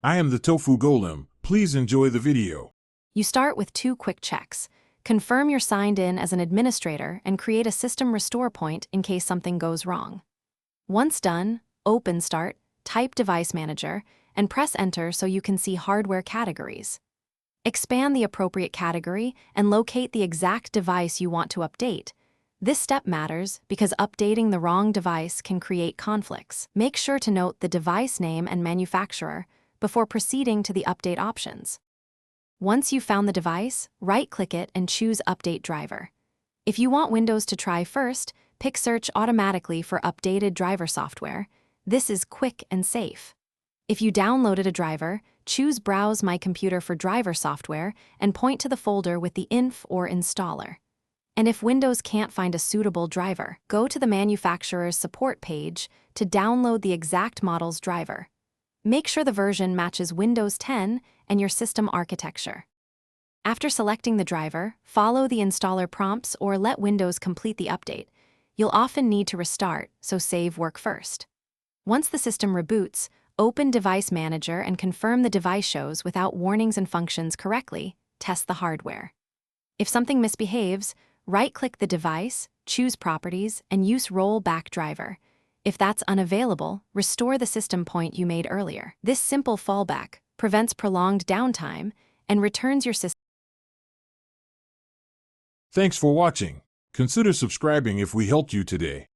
I am the Tofu Golem. Please enjoy the video. You start with 2 quick checks. Confirm you're signed in as an administrator and create a system restore point in case something goes wrong. Once done, open Start, type Device Manager, and press Enter so you can see hardware categories. Expand the appropriate category and locate the exact device you want to update. This step matters because updating the wrong device can create conflicts. Make sure to note the device name and manufacturer before proceeding to the update options. Once you've found the device, right-click it and choose Update Driver. If you want Windows to try first, pick Search automatically for updated driver software. This is quick and safe. If you downloaded a driver, choose Browse My Computer for driver software and point to the folder with the inf or installer. And if Windows can't find a suitable driver, go to the manufacturer's support page to download the exact model's driver. Make sure the version matches Windows 10 and your system architecture. After selecting the driver, follow the installer prompts or let Windows complete the update. You'll often need to restart, so save work first. Once the system reboots, open Device Manager and confirm the device shows without warnings and functions correctly. Test the hardware. If something misbehaves, right-click the device, choose Properties, and use Rollback Driver. If that's unavailable, restore the system point you made earlier. This simple fallback prevents prolonged downtime and returns your system. Thanks for watching. Consider subscribing if we helped you today.